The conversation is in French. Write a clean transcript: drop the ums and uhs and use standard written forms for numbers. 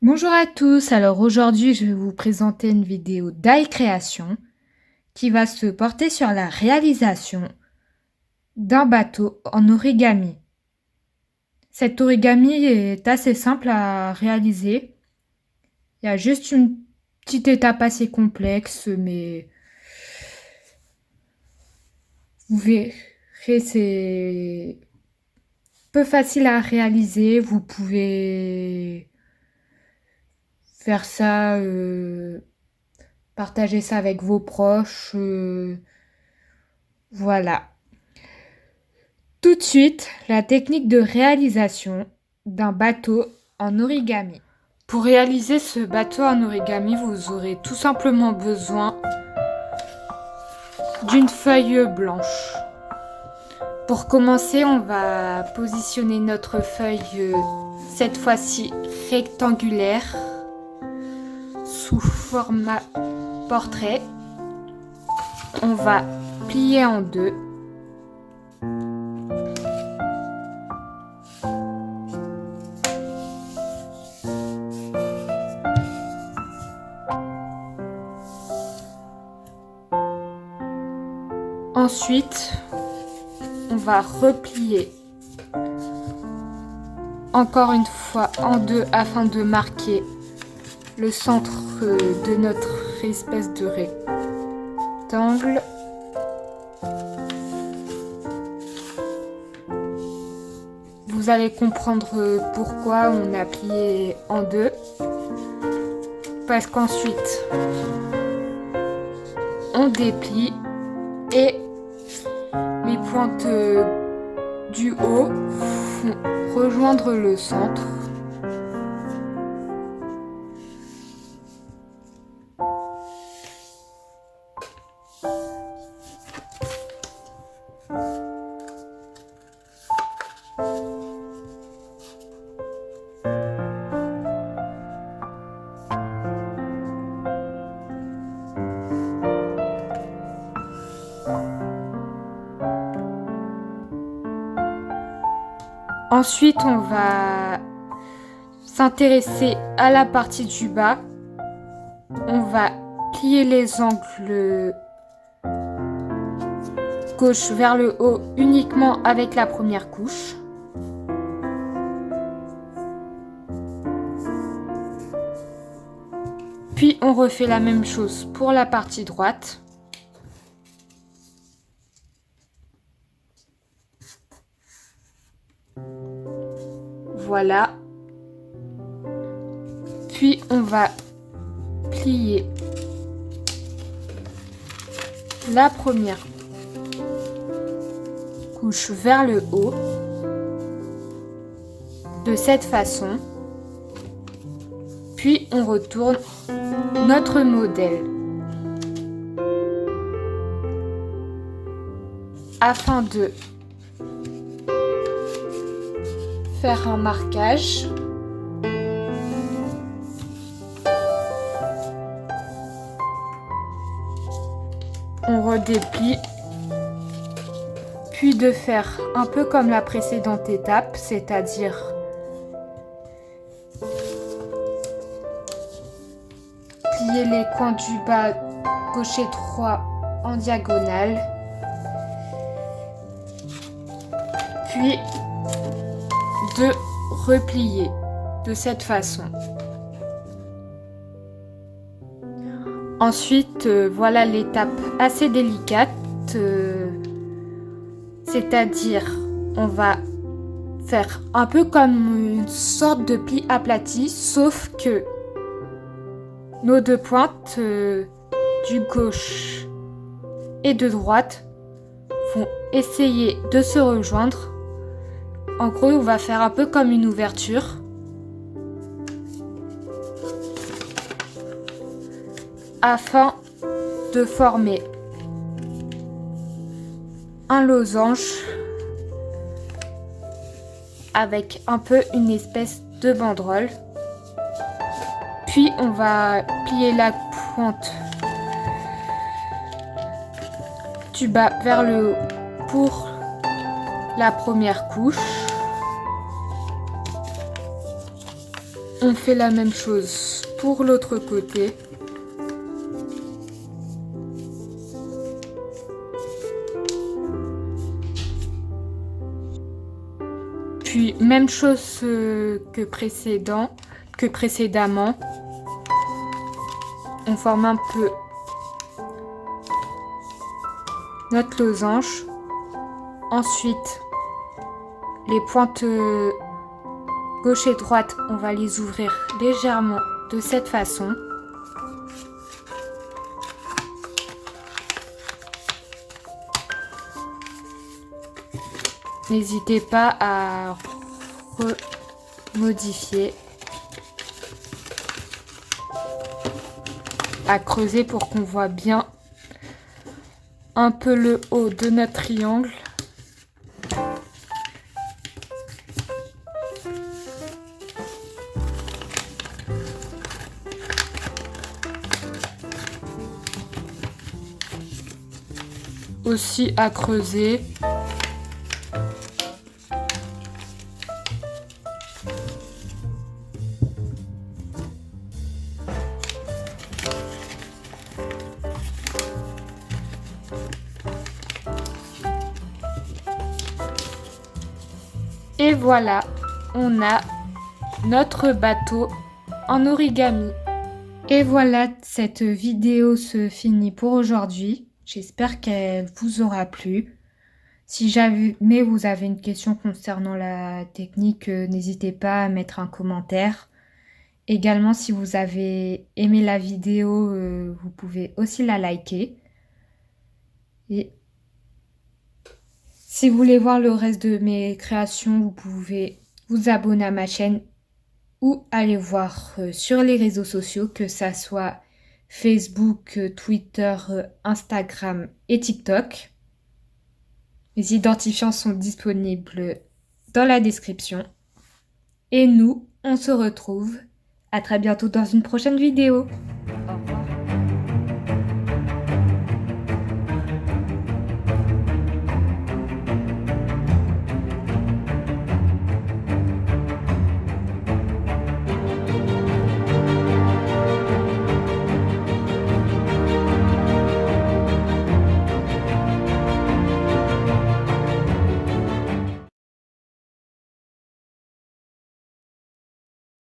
Bonjour à tous, alors aujourd'hui je vais vous présenter une vidéo d'Aïe Création qui va se porter sur la réalisation d'un bateau en origami. Cet origami est assez simple à réaliser, il y a juste une petite étape assez complexe mais vous verrez c'est peu facile à réaliser, vous pouvez faire ça, partager ça avec vos proches. Voilà. Tout de suite, la technique de réalisation d'un bateau en origami. Pour réaliser ce bateau en origami, vous aurez tout simplement besoin d'une feuille blanche. Pour commencer, on va positionner notre feuille, cette fois-ci rectangulaire, sous format portrait. On va plier en deux. Ensuite, on va replier encore une fois en deux afin de marquer le centre de notre espèce de rectangle. Vous allez comprendre pourquoi on a plié en deux. Parce qu'ensuite, on déplie et les pointes du haut vont rejoindre le centre. Ensuite, on va s'intéresser à la partie du bas. On va plier les angles gauche vers le haut uniquement avec la première couche. Puis on refait la même chose pour la partie droite. Voilà. Puis on va plier la première couche vers le haut de cette façon. Puis on retourne notre modèle afin de faire un marquage. On redéplie, puis de faire un peu comme la précédente étape, c'est-à-dire plier les coins du bas gauche et droit en diagonale, puis de replier de cette façon. Ensuite, voilà l'étape assez délicate, c'est-à-dire on va faire un peu comme une sorte de pli aplati, sauf que nos deux pointes du gauche et de droite vont essayer de se rejoindre. En gros, on va faire un peu comme une ouverture. Afin de former un losange avec un peu une espèce de banderole. Puis on va plier la pointe du bas vers le haut pour la première couche. on fait la même chose pour l'autre côté. Puis même chose que précédemment, on forme un peu notre losange. Ensuite, les pointes gauche et droite, on va les ouvrir légèrement de cette façon. N'hésitez pas à modifier, à creuser pour qu'on voit bien un peu le haut de notre triangle. Aussi à creuser. Et voilà, on a notre bateau en origami. Et voilà, cette vidéo se finit pour aujourd'hui. J'espère qu'elle vous aura plu. Si jamais vous avez une question concernant la technique, n'hésitez pas à mettre un commentaire. Également, si vous avez aimé la vidéo, vous pouvez aussi la liker. Et si vous voulez voir le reste de mes créations, vous pouvez vous abonner à ma chaîne ou aller voir sur les réseaux sociaux, que ça soit Facebook, Twitter, Instagram et TikTok. Les identifiants sont disponibles dans la description. Et nous, on se retrouve à très bientôt dans une prochaine vidéo.